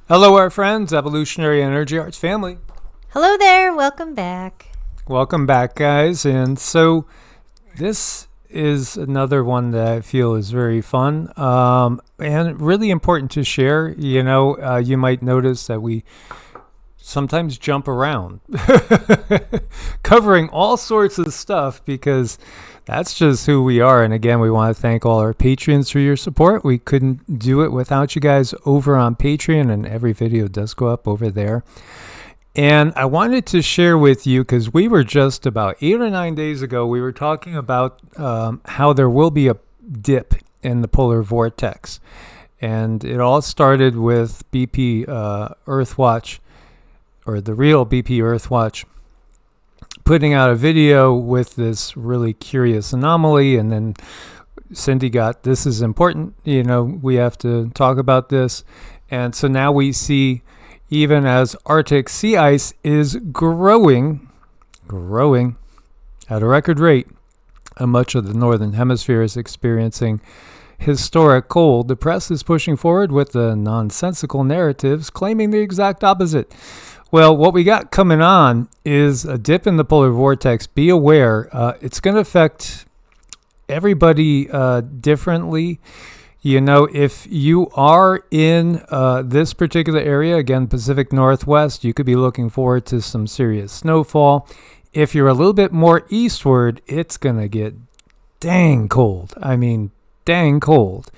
Hello, our friends, Evolutionary and EEARTS family. Hello there, welcome back. Welcome back, guys. And so this is another one that I feel is very fun and really important to share. You might notice that we sometimes jump around covering all sorts of stuff because that's just who we are. And again, we want to thank all our patrons for your support. We couldn't do it without you guys over on Patreon, and every video does go up over there. And I wanted to share with you, because we were just about 8 or 9 days ago, we were talking about how there will be a dip in the polar vortex. And it all started with BP Earthwatch, or the real BP Earthwatch, putting out a video with this really curious anomaly. And then Cindy got, this is important, we have to talk about this. And so now we see, even as Arctic sea ice is growing at a record rate, and much of the northern hemisphere is experiencing historic cold, the press is pushing forward with the nonsensical narratives claiming the exact opposite. Well, what we got coming on is a dip in the polar vortex. Be aware, it's going to affect everybody differently. If you are in this particular area, again, Pacific Northwest, you could be looking forward to some serious snowfall. If you're a little bit more eastward, it's going to get dang cold. I mean, dang cold.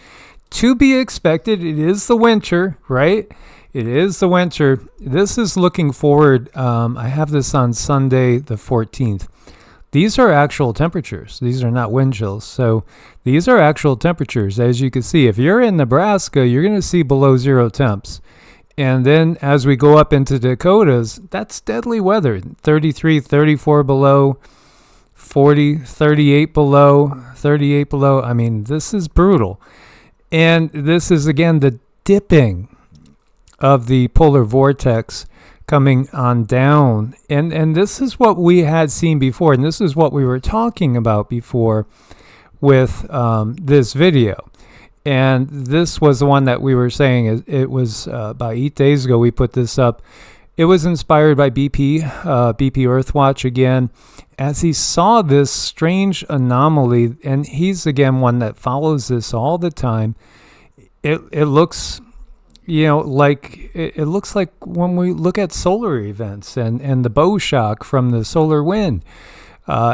To be expected, it is the winter, right? It is the winter. This is looking forward. I have this on Sunday, the 14th. These are actual temperatures. These are not wind chills. So these are actual temperatures. As you can see, if you're in Nebraska, you're going to see below zero temps. And then as we go up into Dakotas, that's deadly weather. 33, 34 below, 40, 38 below, 38 below. I mean, this is brutal. And this is, again, the dipping of the polar vortex coming on down. And this is what we had seen before, and this is what we were talking about before with this video. And this was the one that we were saying, it was about 8 days ago we put this up. It was inspired by BP Earthwatch again, as he saw this strange anomaly, and he's again one that follows this all the time. It looks it looks like when we look at solar events and the bow shock from the solar wind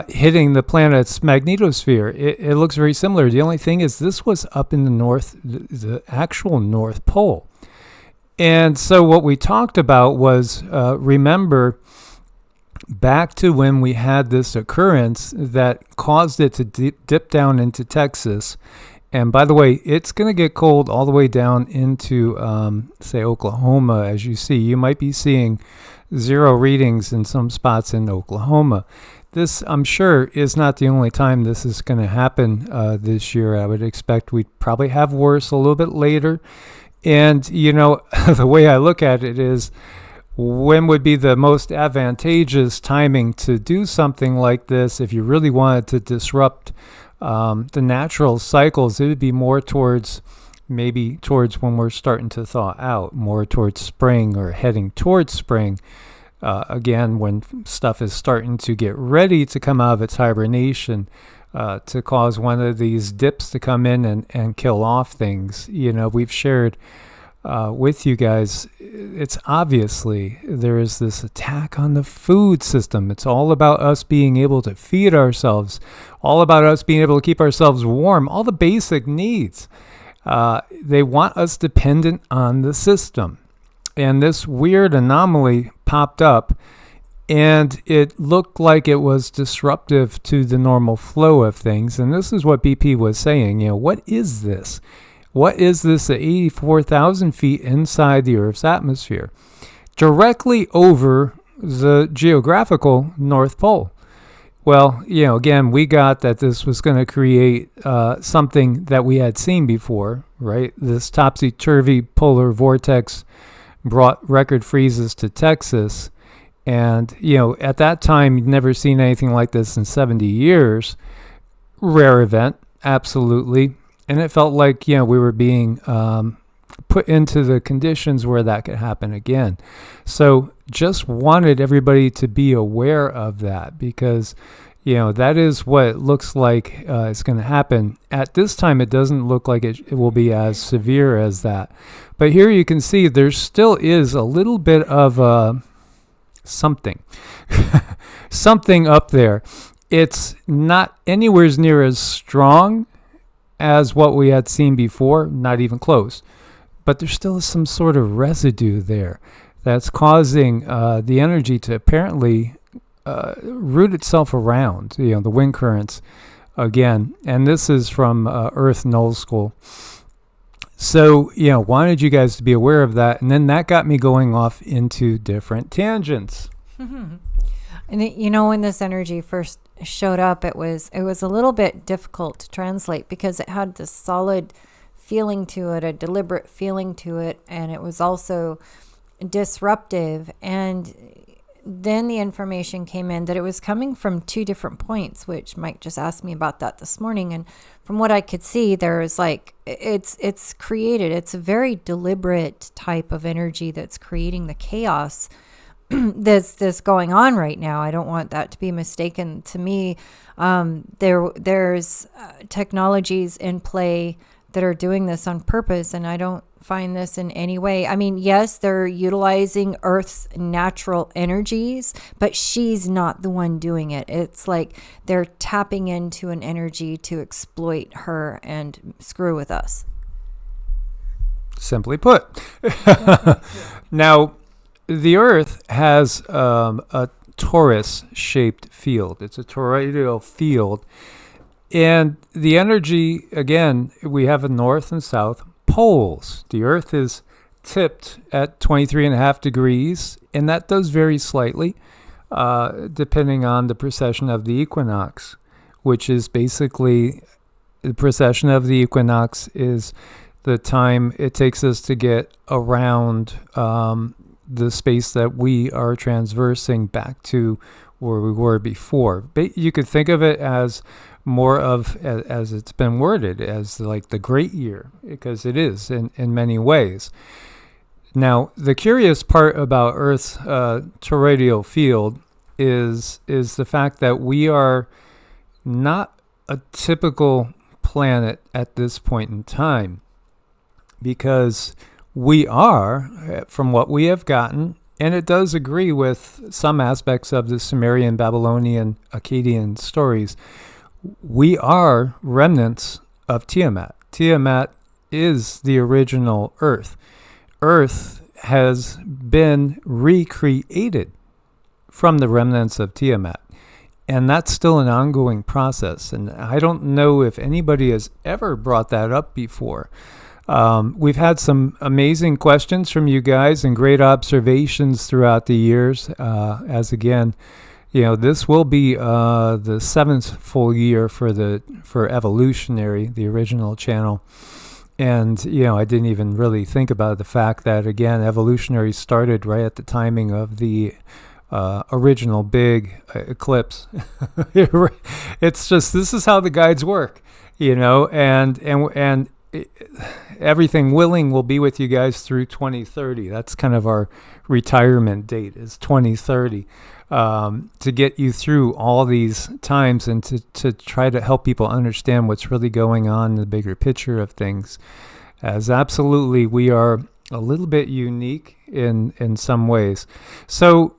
hitting the planet's magnetosphere. It looks very similar. The only thing is this was up in the north, the actual North Pole. And so what we talked about was, remember, back to when we had this occurrence that caused it to dip down into Texas. And by the way, it's going to get cold all the way down into, say, Oklahoma. As you see, you might be seeing zero readings in some spots in Oklahoma. This, I'm sure, is not the only time this is going to happen this year. I would expect we'd probably have worse a little bit later. And, the way I look at it is, when would be the most advantageous timing to do something like this if you really wanted to disrupt the natural cycles? It would be more towards when we're starting to thaw out, more towards spring or heading towards spring. Again, when stuff is starting to get ready to come out of its hibernation, to cause one of these dips to come in and kill off things. We've shared with you guys, it's obviously there is this attack on the food system. It's all about us being able to feed ourselves, all about us being able to keep ourselves warm, all the basic needs. They want us dependent on the system. And this weird anomaly popped up, and it looked like it was disruptive to the normal flow of things. And this is what BP was saying, what is this? What is this at 84,000 feet inside the Earth's atmosphere, directly over the geographical North Pole? Well, again, we got that this was going to create something that we had seen before, right? This topsy-turvy polar vortex brought record freezes to Texas. And, at that time, you'd never seen anything like this in 70 years. Rare event, absolutely. And it felt like, we were being put into the conditions where that could happen again. So just wanted everybody to be aware of that, because that is what it looks like is going to happen. At this time, it doesn't look like it will be as severe as that. But here you can see there still is a little bit of something. Something up there. It's not anywhere near as strong as what we had seen before, not even close. But there still is some sort of residue there that's causing the energy to apparently root itself around, the wind currents again. And this is from Earth Null School. So, wanted you guys to be aware of that. And then that got me going off into different tangents. And when this energy first showed up, it was a little bit difficult to translate, because it had this solid feeling to it, a deliberate feeling to it, and it was also disruptive. And then the information came in that it was coming from two different points, which Mike just asked me about that this morning. And from what I could see, there is it's created, it's a very deliberate type of energy that's creating the chaos that's going on right now. I don't want that to be mistaken. To me, there's technologies in play that are doing this on purpose, and I don't find this in any way. I mean, yes, they're utilizing Earth's natural energies, but she's not the one doing it. It's like they're tapping into an energy to exploit her and screw with us. Simply put. Now, the Earth has a torus-shaped field. It's a toroidal field. And the energy, again, we have a north and south poles. The Earth is tipped at 23.5 degrees, and that does vary slightly depending on the precession of the equinox, which is basically the precession of the equinox is the time it takes us to get around the space that we are transversing back to where we were before. But you could think of it as more of, as it's been worded, as like the great year, because it is in many ways. Now, the curious part about Earth's toroidal field is the fact that we are not a typical planet at this point in time, because we are, from what we have gotten, and it does agree with some aspects of the Sumerian, Babylonian, Akkadian stories, we are remnants of Tiamat. Tiamat is the original Earth. Earth has been recreated from the remnants of Tiamat. And that's still an ongoing process. And I don't know if anybody has ever brought that up before. We've had some amazing questions from you guys and great observations throughout the years. As again, this will be the 7th full year for Evolutionary, the original channel. And, I didn't even really think about the fact that, again, Evolutionary started right at the timing of the original big eclipse. It's just, this is how the guides work, and everything willing will be with you guys through 2030. That's kind of our retirement date, is 2030, to get you through all these times and to try to help people understand what's really going on in the bigger picture of things. As absolutely we are a little bit unique in some ways. So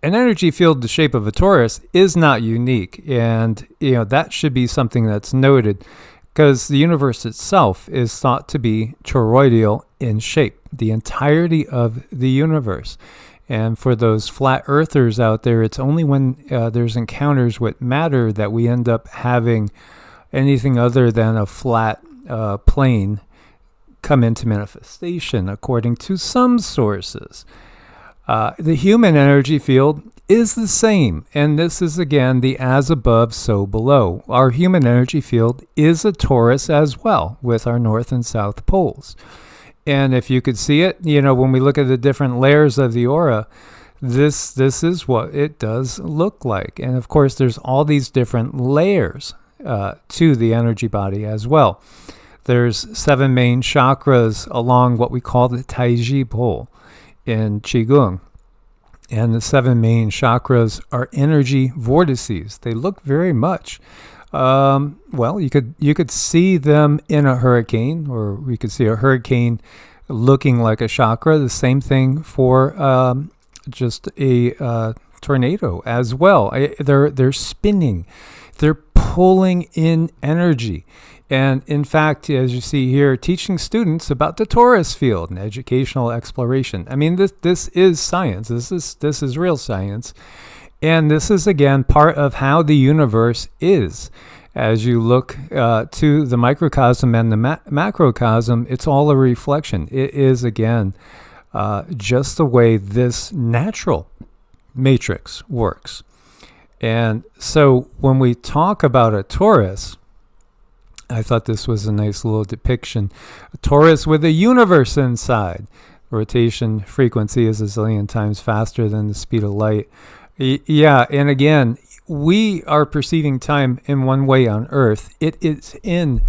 an energy field the shape of a torus is not unique, and that should be something that's noted, because the universe itself is thought to be toroidal in shape, the entirety of the universe. And for those flat earthers out there, it's only when there's encounters with matter that we end up having anything other than a flat plane come into manifestation, according to some sources. The human energy field is the same, and this is again the as above, so below. Our human energy field is a torus as well, with our north and south poles. And if you could see it, when we look at the different layers of the aura, this is what it does look like. And of course, there's all these different layers to the energy body as well. There's 7 main chakras along what we call the Taiji pole in Qigong. And the 7 main chakras are energy vortices. They look very much, well, you could see them in a hurricane, or we could see a hurricane looking like a chakra. The same thing for just a tornado as well. They're spinning. They're pulling in energy. And in fact, as you see here, teaching students about the torus field and educational exploration. I mean, this is science. This is real science. And this is, again, part of how the universe is. As you look to the microcosm and the macrocosm, it's all a reflection. It is, again, just the way this natural matrix works. And so when we talk about a torus, I thought this was a nice little depiction. A torus with a universe inside. Rotation frequency is a zillion times faster than the speed of light. Yeah, and again, we are perceiving time in one way on Earth. It is in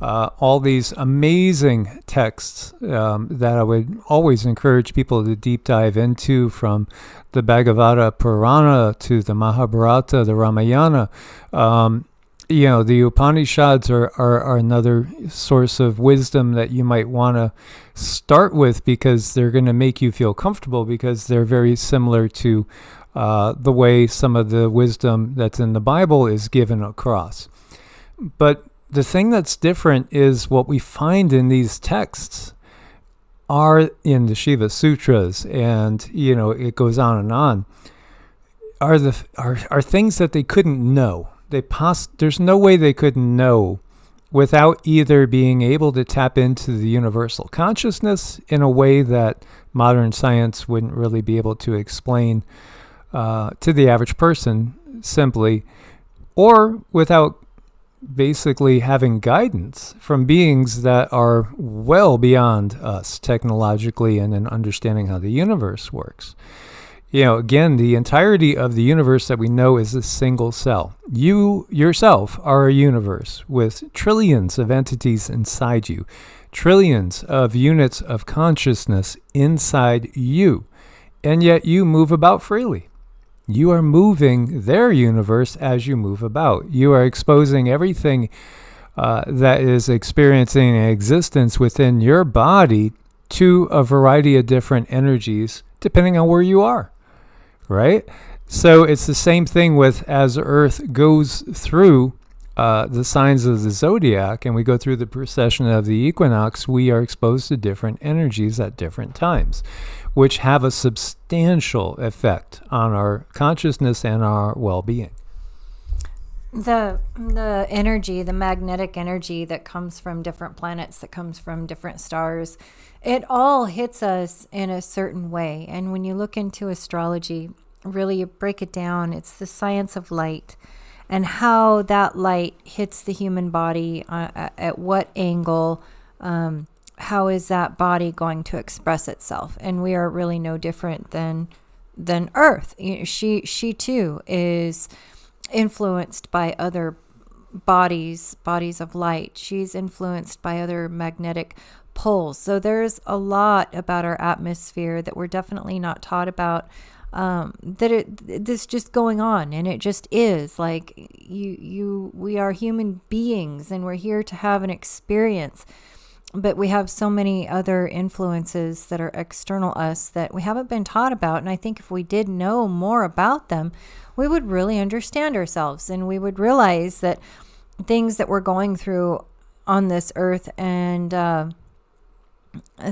all these amazing texts that I would always encourage people to deep dive into, from the Bhagavata Purana to the Mahabharata, the Ramayana. The Upanishads are another source of wisdom that you might want to start with, because they're going to make you feel comfortable, because they're very similar to the way some of the wisdom that's in the Bible is given across. But the thing that's different is what we find in these texts are in the Shiva Sutras, and it goes on, are things that they couldn't know. There's no way they could know without either being able to tap into the universal consciousness in a way that modern science wouldn't really be able to explain to the average person simply, or without basically having guidance from beings that are well beyond us technologically and in understanding how the universe works. Again, the entirety of the universe that we know is a single cell. You yourself are a universe with trillions of entities inside you, trillions of units of consciousness inside you, and yet you move about freely. You are moving their universe as you move about. You are exposing everything that is experiencing existence within your body to a variety of different energies, depending on where you are. Right? So it's the same thing with, as Earth goes through the signs of the zodiac, and we go through the precession of the equinox, we are exposed to different energies at different times, which have a substantial effect on our consciousness and our well-being. The energy, the magnetic energy that comes from different planets, that comes from different stars, it all hits us in a certain way. And when you look into astrology, really you break it down, it's the science of light and how that light hits the human body, at what angle, how is that body going to express itself. And we are really no different than Earth. She too is influenced by other bodies of light. She's influenced by other magnetic poles. So there's a lot about our atmosphere that we're definitely not taught about, this just going on, and it just is. Like we are human beings, and we're here to have an experience, but we have so many other influences that are external us that we haven't been taught about. And I think if we did know more about them, we would really understand ourselves, and we would realize that things that we're going through on this earth, and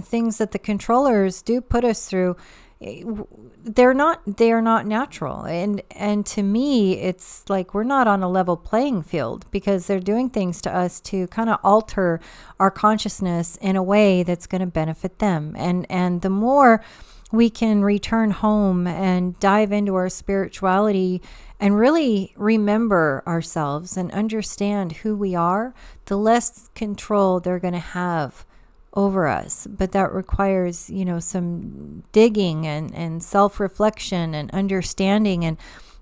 things that the controllers do put us through, they are not natural. And to me, it's like we're not on a level playing field, because they're doing things to us to kind of alter our consciousness in a way that's going to benefit them. And the more we can return home and dive into our spirituality and really remember ourselves and understand who we are, the less control they're going to have over us. But that requires, some digging and self-reflection and understanding, and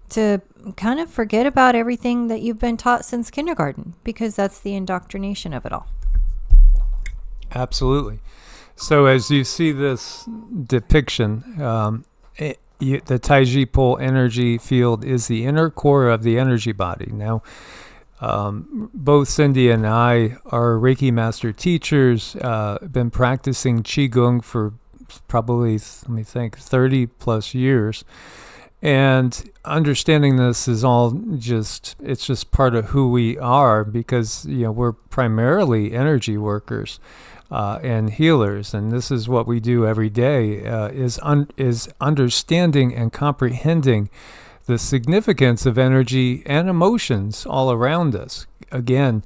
to kind of forget about everything that you've been taught since kindergarten, because that's the indoctrination of it all. Absolutely. So as you see this depiction, the Taiji pole energy field is the inner core of the energy body. Now, both Cindy and I are Reiki master teachers, been practicing Qigong for probably, 30 plus years. And understanding this is it's just part of who we are, because, we're primarily energy workers and healers. And this is what we do every day, is understanding and comprehending the significance of energy and emotions all around us. Again,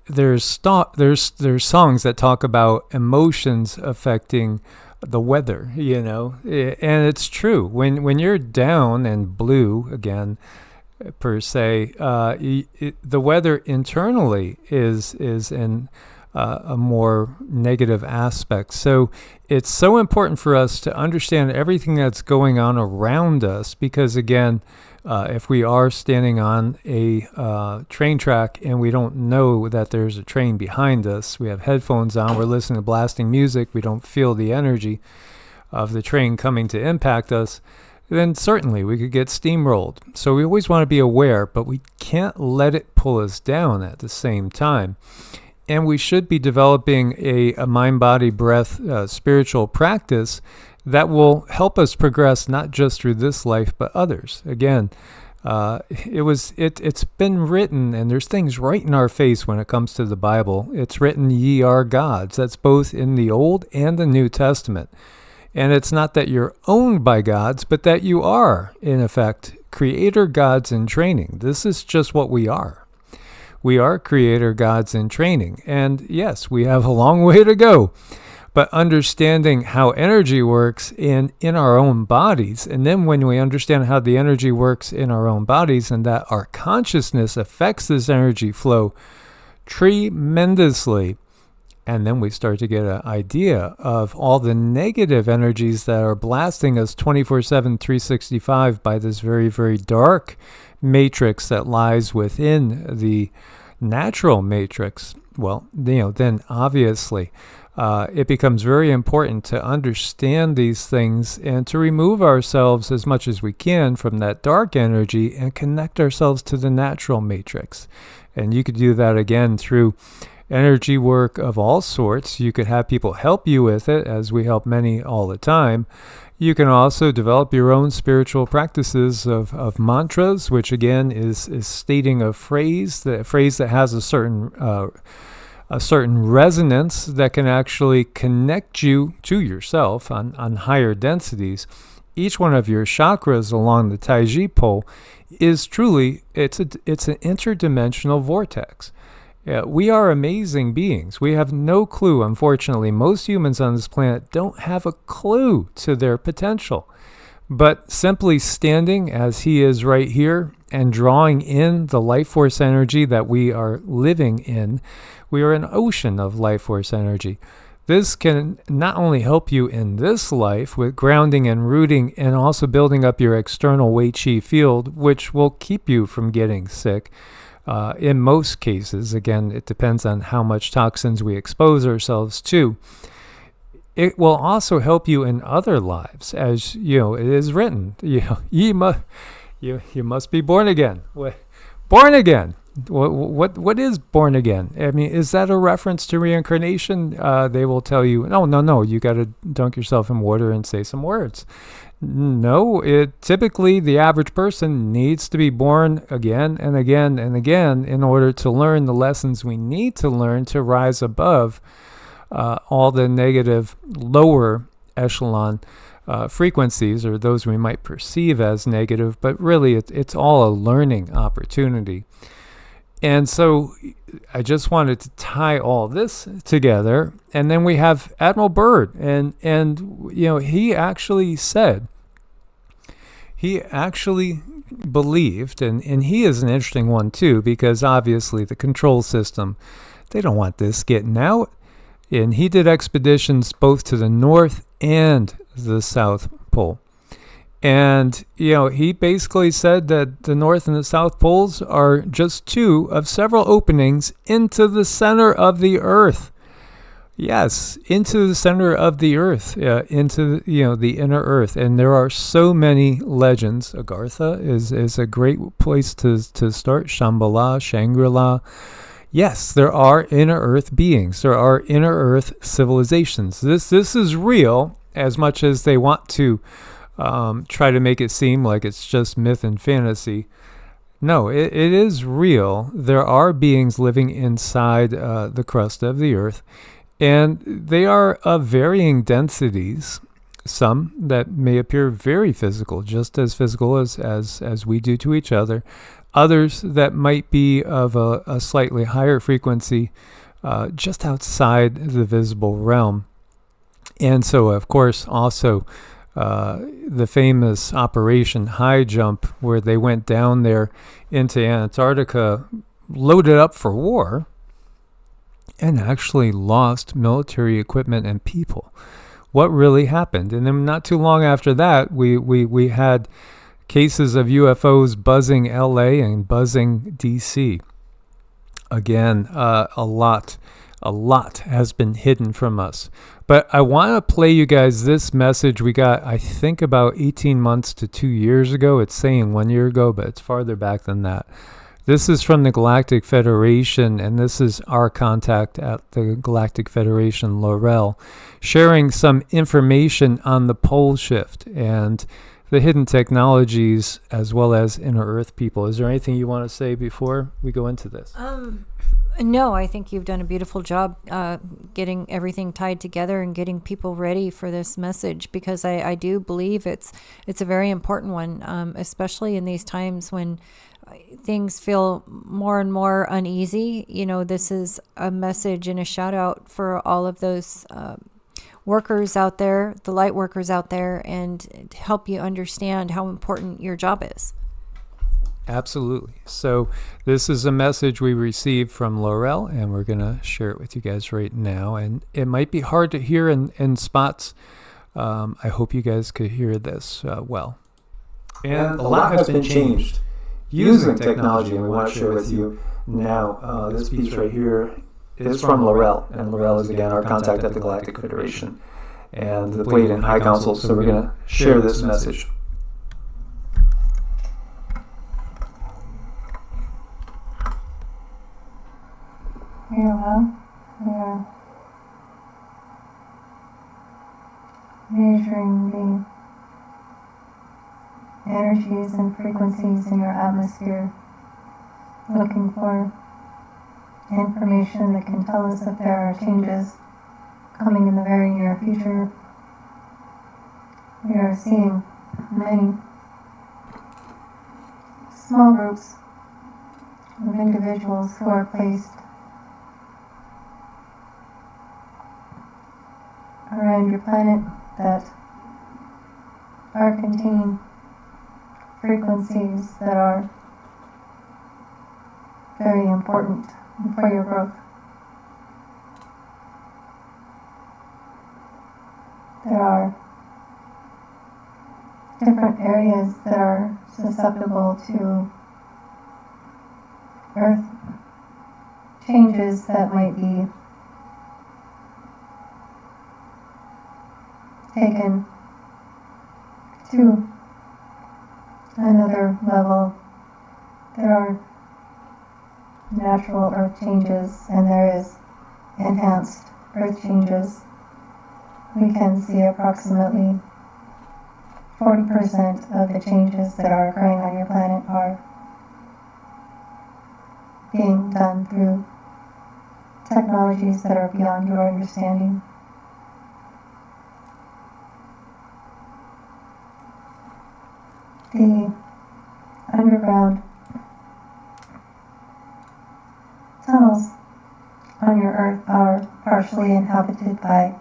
there's songs that talk about emotions affecting the weather, and it's true. When you're down and blue, again, per se, the weather internally is in a more negative aspect. So it's so important for us to understand everything that's going on around us, because again, if we are standing on a train track and we don't know that there's a train behind us, we have headphones on, we're listening to blasting music, we don't feel the energy of the train coming to impact us, then certainly we could get steamrolled. So we always want to be aware, but we can't let it pull us down at the same time. And we should be developing a mind, body, breath, spiritual practice that will help us progress not just through this life, but others. Again, it's been written, and there's things right in our face when it comes to the Bible. It's written, "Ye are gods." That's both in the Old and the New Testament. And it's not that you're owned by gods, but that you are, in effect, creator gods in training. This is just what we are. We are creator gods in training. And yes, we have a long way to go. But understanding how energy works in our own bodies, and then when we understand how the energy works in our own bodies and that our consciousness affects this energy flow tremendously, and then we start to get an idea of all the negative energies that are blasting us 24/7, 365 by this very, very dark matrix that lies within the natural matrix. Well, then obviously it becomes very important to understand these things and to remove ourselves as much as we can from that dark energy and connect ourselves to the natural matrix. And you could do that again through energy work of all sorts. You could have people help you with it, as we help many all the time. You can also develop your own spiritual practices of mantras, which again is stating a phrase that has a certain resonance that can actually connect you to yourself on higher densities. Each one of your chakras along the Taiji pole is truly, it's an interdimensional vortex. Yeah, we are amazing beings. We have no clue. Unfortunately, most humans on this planet don't have a clue to their potential. But simply standing as he is right here and drawing in the life force energy that we are living in, we are an ocean of life force energy. This can not only help you in this life with grounding and rooting and also building up your external Wei Qi field, which will keep you from getting sick. In most cases, again, it depends on how much toxins we expose ourselves to. It will also help you in other lives, as it is written. You must be born again. Born again. What is born again? I mean, is that a reference to reincarnation? They will tell you, no. You got to dunk yourself in water and say some words. No, typically the average person needs to be born again and again and again in order to learn the lessons we need to learn to rise above all the negative lower echelon frequencies, or those we might perceive as negative, but really it's all a learning opportunity. And so I just wanted to tie all this together. And then we have Admiral Byrd, and he actually said, he actually believed, and he is an interesting one too, because obviously the control system, they don't want this getting out. And he did expeditions both to the North and the South Pole. And, he basically said that the North and the South Poles are just two of several openings into the center of the Earth. Yes, into the center of the earth, into the inner earth, and there are so many legends. Agartha is a great place to start. Shambhala, Shangri-La. Yes, there are inner earth beings. There are inner earth civilizations. This is real, as much as they want to try to make it seem like it's just myth and fantasy. No, it is real. There are beings living inside the crust of the earth. And they are of varying densities. Some that may appear very physical, just as physical as we do to each other. Others that might be of a slightly higher frequency, just outside the visible realm. And so, of course, also the famous Operation High Jump, where they went down there into Antarctica, loaded up for war, and actually lost military equipment and people. What really happened? And then not too long after that, we had cases of UFOs buzzing LA and buzzing DC. Again, a lot has been hidden from us. But I want to play you guys this message we got, I think, about 18 months to 2 years ago. It's saying 1 year ago, but it's farther back than that. This is from the Galactic Federation, and this is our contact at the Galactic Federation, Laurel, sharing some information on the pole shift and the hidden technologies, as well as inner Earth people. Is there anything you want to say before we go into this? No, I think you've done a beautiful job getting everything tied together and getting people ready for this message, because I do believe it's a very important one, especially in these times when things feel more and more uneasy. This is a message and a shout out for all of those workers out there, the light workers out there, and to help you understand how important your job is. Absolutely. So this is a message we received from Laurel, and we're going to share it with you guys right now. And it might be hard to hear in spots. I hope you guys could hear this well. And a lot has been changed using technology, and we want to share with you now. This piece right here is from Laurel, and Laurel is again our contact at the Galactic Federation and the Brighteon High Council. So we're going to share this message. Well, we are measuring the energies and frequencies in your atmosphere, looking for information that can tell us if there are changes coming in the very near future. We are seeing many small groups of individuals who are placed around your planet that are containing frequencies that are very important for your growth. There are different areas that are susceptible to Earth changes that might be taken to another level. There are natural Earth changes, and there is enhanced Earth changes. We can see approximately 40% of the changes that are occurring on your planet are being done through technologies that are beyond your understanding. The underground tunnels on your Earth are partially inhabited by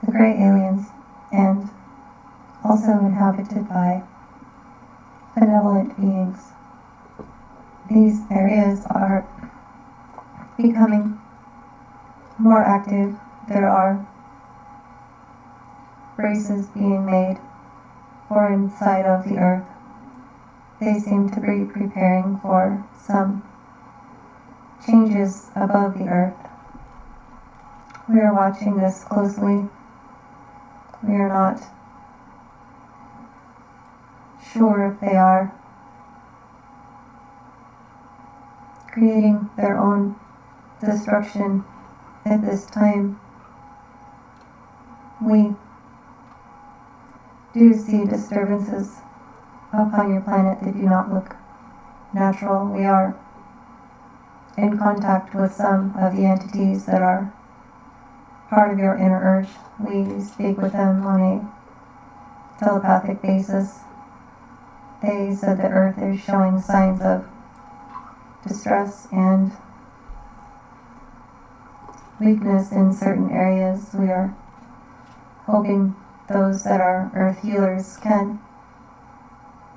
the gray aliens and also inhabited by benevolent beings. These areas are becoming more active. There are races being made for inside of the Earth. They seem to be preparing for some changes above the Earth. We are watching this closely. We are not sure if they are creating their own destruction at this time. We do see disturbances upon your planet that do not look natural. We are in contact with some of the entities that are part of your inner earth. We speak with them on a telepathic basis. They said the earth is showing signs of distress and weakness in certain areas. We are hoping those that are earth healers can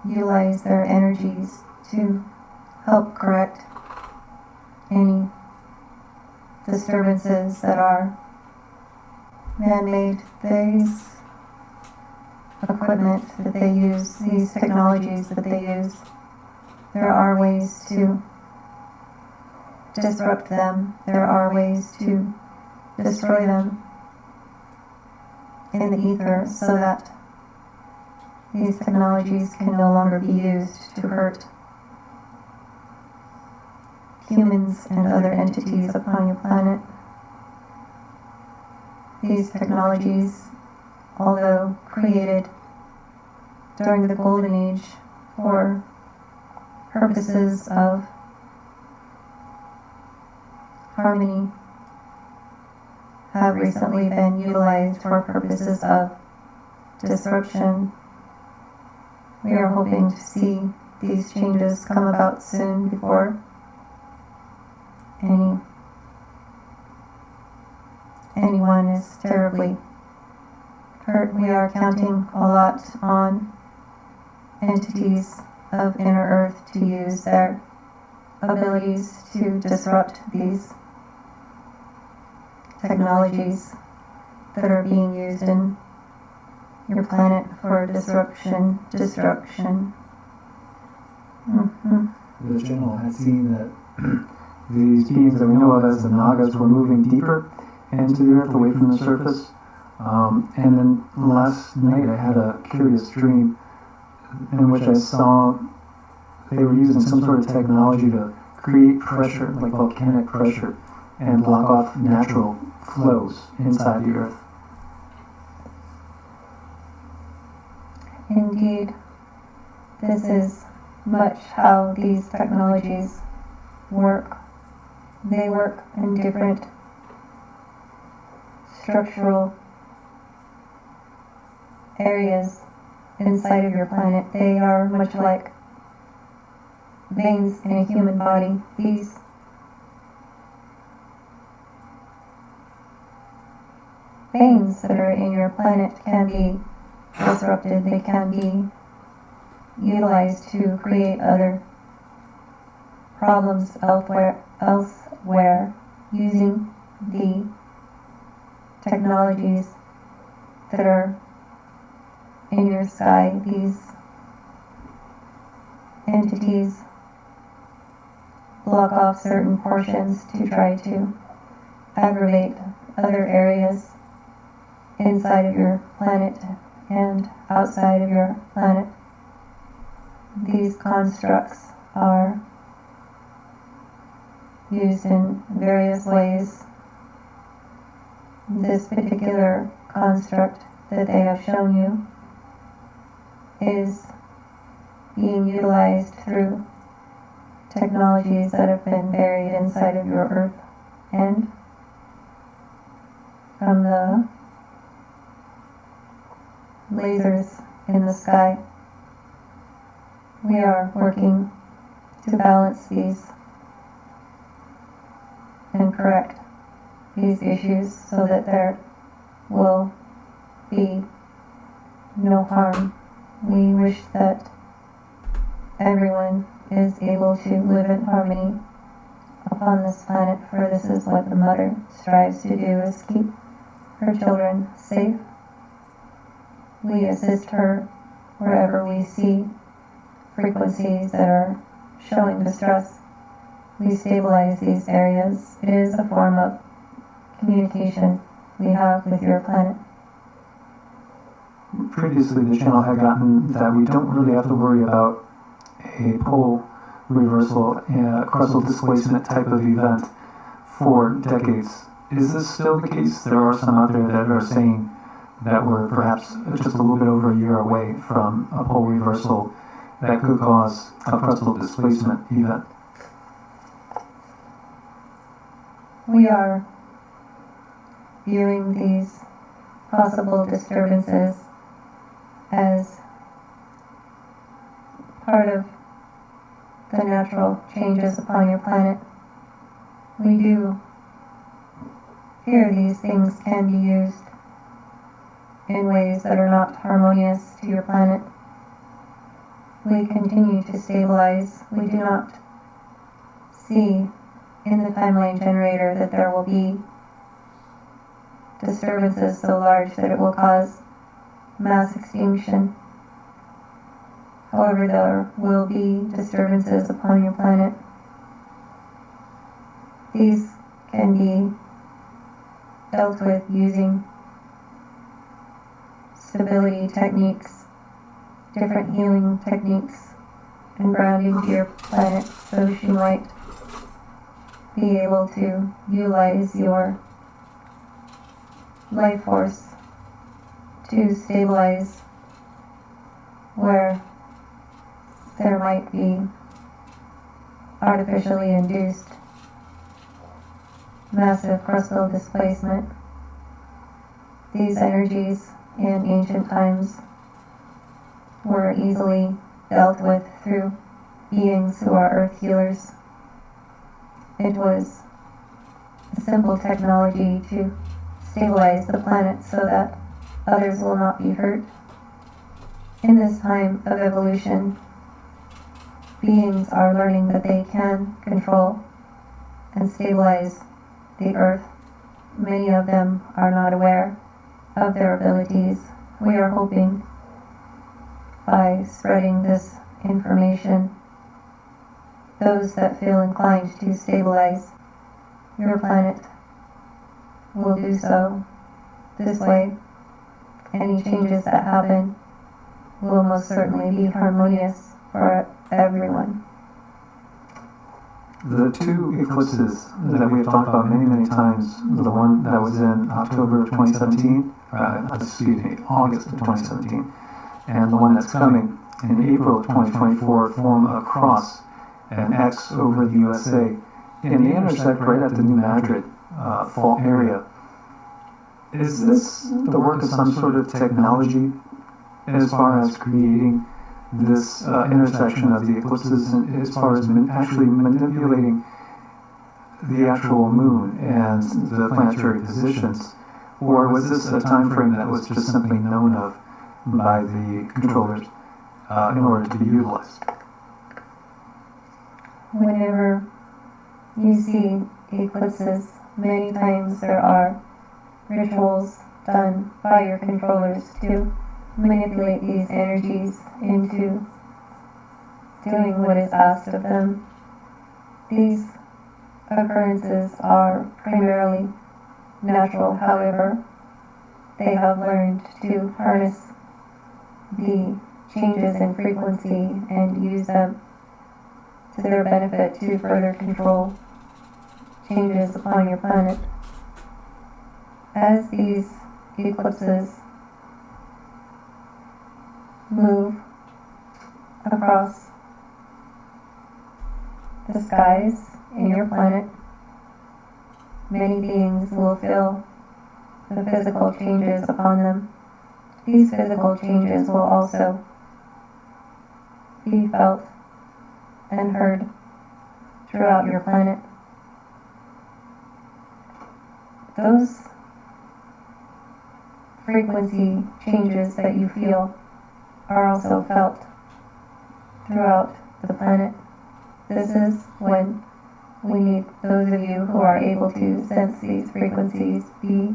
utilize their energies to help correct any disturbances that are man-made. These equipment that they use, these technologies that they use, there are ways to disrupt them. There are ways to destroy them in the ether so that these technologies can no longer be used to hurt humans and other entities upon your planet. These technologies, although created during the Golden Age for purposes of harmony, have recently been utilized for purposes of disruption. We are hoping to see these changes come about soon before anyone is terribly hurt. We are counting a lot on entities of inner earth to use their abilities to disrupt these technologies that are being used in your planet for destruction. The general had seen that these beings that we know of as the Nagas were moving deeper into the earth, away from the surface. And then last night I had a curious dream in which I saw they were using some sort of technology to create pressure, like volcanic pressure, and block off natural flows inside the earth. Indeed, this is much how these technologies work. They work in different structural areas inside of your planet. They are much like veins in a human body. These veins that are in your planet can be disrupted. They can be utilized to create other problems elsewhere using the technologies that are in your sky. These entities block off certain portions to try to aggravate other areas inside of your planet and outside of your planet. These constructs are used in various ways. This particular construct that they have shown you is being utilized through technologies that have been buried inside of your earth, and from the lasers in the sky, we are working to balance these and correct these issues so that there will be no harm. We wish that everyone is able to live in harmony upon this planet, for this is what the mother strives to do, is keep her children safe. We assist her wherever we see frequencies that are showing distress. We stabilize these areas. It is a form of communication we have with your planet. Previously, the channel had gotten that we don't really have to worry about a pole reversal, crustal displacement type of event for decades. Is this still the case? There are some out there that are saying that we're perhaps just a little bit over a year away from a pole reversal that could cause a crustal displacement event. We are viewing these possible disturbances as part of the natural changes upon your planet. We do fear these things can be used in ways that are not harmonious to your planet. We continue to stabilize. We do not see in the timeline generator that there will be disturbances so large that it will cause mass extinction. However, there will be disturbances upon your planet. These can be dealt with using stability techniques, different healing techniques, and grounding to your planet so she might be able to utilize your life force to stabilize where there might be artificially induced massive crustal displacement. These energies in ancient times were easily dealt with through beings who are earth healers. It was a simple technology to stabilize the planet so that others will not be hurt. In this time of evolution, beings are learning that they can control and stabilize the earth. Many of them are not aware of their abilities. We are hoping by spreading this information, those that feel inclined to stabilize your planet will do so. This way, any changes that happen will most certainly be harmonious for everyone. The two eclipses that we have talked about many, many times, the one that was in October of 2017, August of 2017, and the one that's coming in April of 2024 form a cross, an X over the USA, and they intersect right at the New Madrid fault area. Is this the work of some sort of technology as far as creating this intersection of the eclipses, and as far as actually manipulating the actual moon and the planetary positions? Or was this a time frame that was just simply known of by the controllers in order to be utilized? Whenever you see eclipses, many times there are rituals done by your controllers to manipulate these energies into doing what is asked of them. These occurrences are primarily natural, however, they have learned to harness the changes in frequency and use them to their benefit to further control changes upon your planet. As these eclipses move across the skies in your planet, many beings will feel the physical changes upon them. These physical changes will also be felt and heard throughout your planet. Those frequency changes that you feel are also felt throughout the planet. This is when we need those of you who are able to sense these frequencies be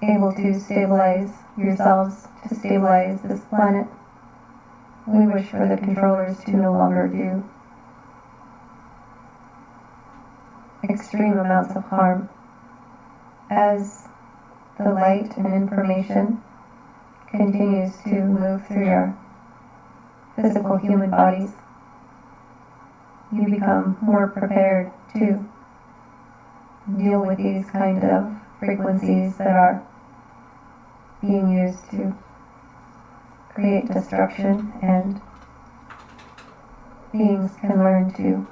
able to stabilize yourselves, to stabilize this planet. We wish for the controllers to no longer do extreme amounts of harm as the light and information continues to move through your physical human bodies, you become more prepared to deal with these kind of frequencies that are being used to create destruction, and beings can learn to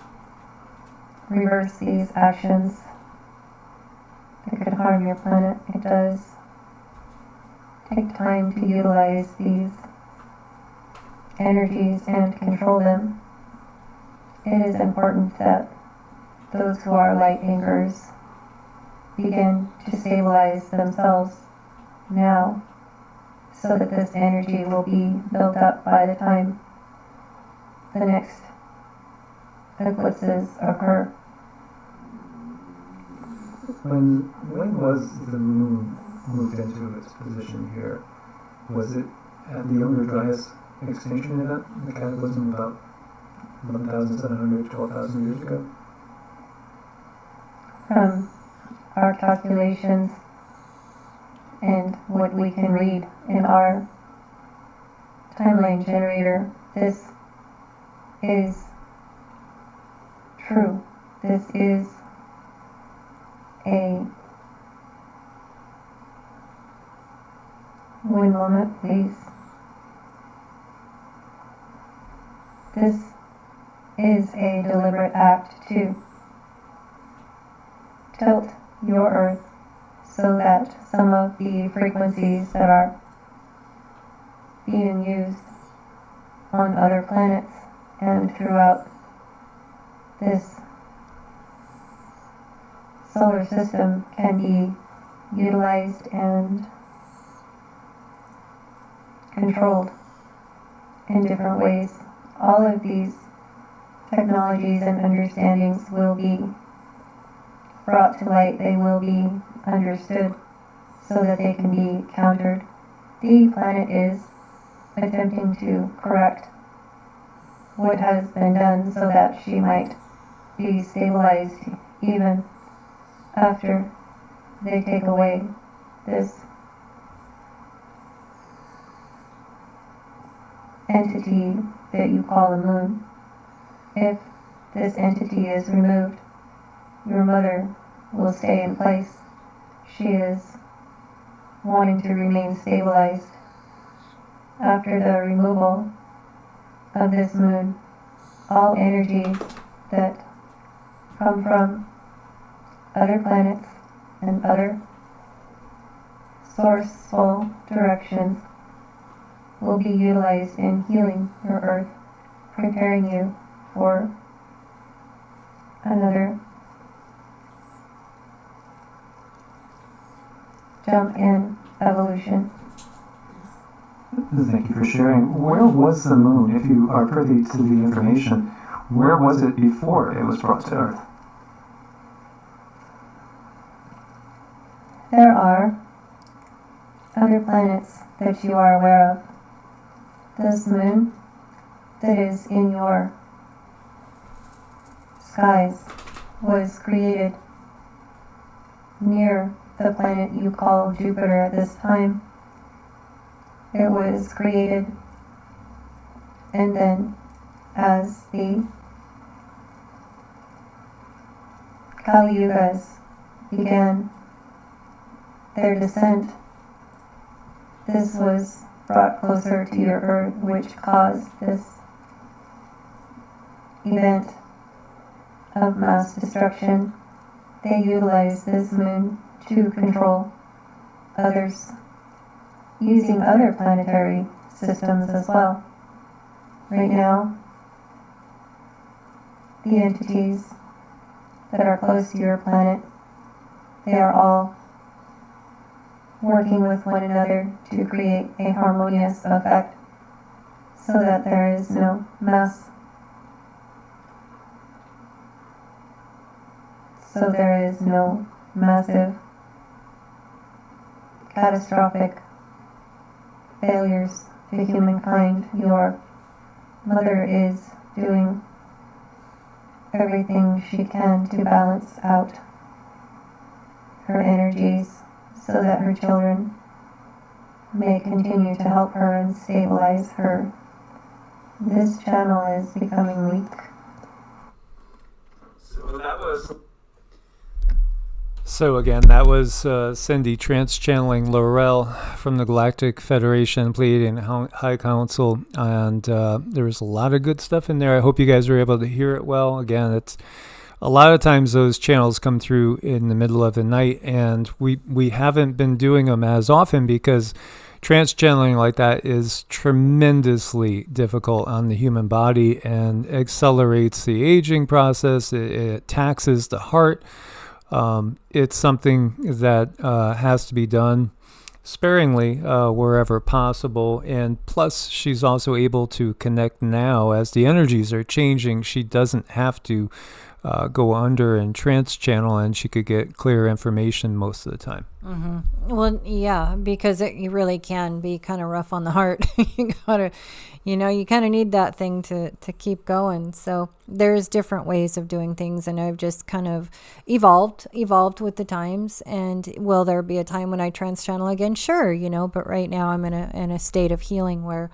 reverse these actions that could harm your planet. It does take time to utilize these energies and control them. It is important that those who are light anchors begin to stabilize themselves now, so that this energy will be built up by the time the next eclipses occur. When was the moon moved into its position here? Was it at the Younger Dryas extinction event, the cataclysm about 11,700 to 12,000 years ago? From our calculations and what we can read in our timeline generator, this is true. This is a... One moment, please. This is a deliberate act to tilt your Earth so that some of the frequencies that are being used on other planets and throughout this solar system can be utilized and controlled in different ways. All of these technologies and understandings will be brought to light. They will be understood so that they can be countered. The planet is attempting to correct what has been done so that she might be stabilized even after they take away this entity that you call the moon. If this entity is removed, your mother will stay in place. She is wanting to remain stabilized. After the removal of this moon, all energies that come from other planets and other sourceful directions will be utilized in healing your Earth, preparing you for another jump in evolution. Thank you for sharing. Where was the moon, if you are privy to the information, where was it before it was brought to Earth? There are other planets that you are aware of. This moon that is in your skies was created near the planet you call Jupiter at this time. It was created, and then as the Kali Yugas began their descent, this was brought closer to your Earth, which caused this event of mass destruction. They utilized this moon to control others, using other planetary systems as well. Right now, the entities that are close to your planet, they are all working with one another to create a harmonious effect so that there is no massive catastrophic failures to humankind. Your mother is doing everything she can to balance out her energies so that her children may continue to help her and stabilize her. This channel is becoming weak. So again, that was Cindy trans-channeling Laurel from the Galactic Federation, Pleiadian High Council, and there was a lot of good stuff in there. I hope you guys were able to hear it well. Again, it's a lot of times those channels come through in the middle of the night, and we haven't been doing them as often because trans-channeling like that is tremendously difficult on the human body and accelerates the aging process. It taxes the heart. It's something that has to be done sparingly wherever possible. And plus, she's also able to connect now as the energies are changing. She doesn't have to go under and trance channel, and she could get clear information most of the time. Mm-hmm. Well, yeah, because you really can be kind of rough on the heart. You gotta, you kind of need that thing to keep going. So there's different ways of doing things, and I've just kind of evolved with the times. And will there be a time when I trance channel again? Sure, but right now I'm in a state of healing where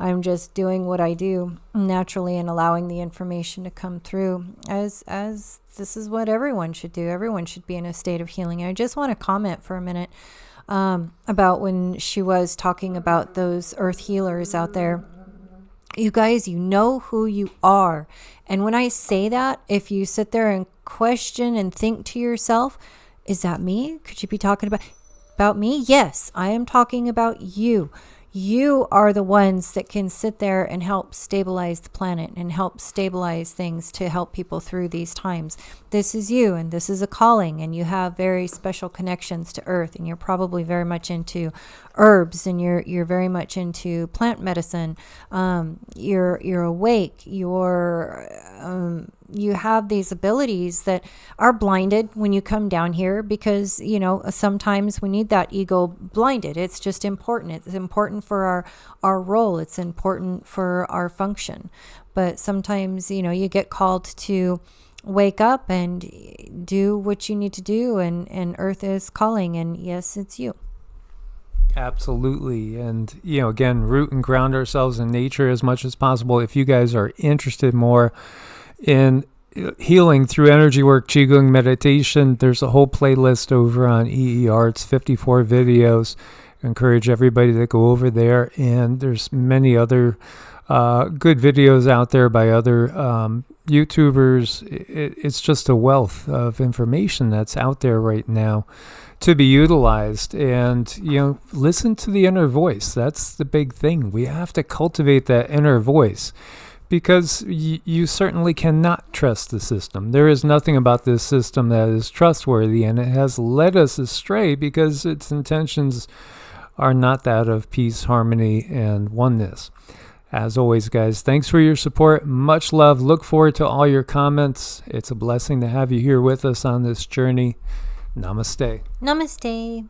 I'm just doing what I do naturally and allowing the information to come through as this is what everyone should do. Everyone should be in a state of healing. I just want to comment for a minute about when she was talking about those earth healers out there. You guys, you know who you are. And when I say that, if you sit there and question and think to yourself, is that me? Could you be talking about me? Yes, I am talking about you. You are the ones that can sit there and help stabilize the planet and help stabilize things to help people through these times. This is you, and this is a calling, and you have very special connections to Earth, and you're probably very much into herbs, and you're very much into plant medicine. You're awake. You have these abilities that are blinded when you come down here because, sometimes we need that ego blinded. It's just important. It's important for our role. It's important for our function. But sometimes, you get called to wake up and do what you need to do. And Earth is calling. And yes, it's you. Absolutely. And, again, root and ground ourselves in nature as much as possible. If you guys are interested more in healing through energy work, qigong, meditation, there's a whole playlist over on EEARTS, 54 videos. I encourage everybody to go over there, and there's many other good videos out there by other YouTubers. It's just a wealth of information that's out there right now to be utilized. And listen to the inner voice. That's the big thing. We have to cultivate that inner voice, because you certainly cannot trust the system. There is nothing about this system that is trustworthy, and it has led us astray because its intentions are not that of peace, harmony, and oneness. As always, guys, thanks for your support. Much love. Look forward to all your comments. It's a blessing to have you here with us on this journey. Namaste. Namaste.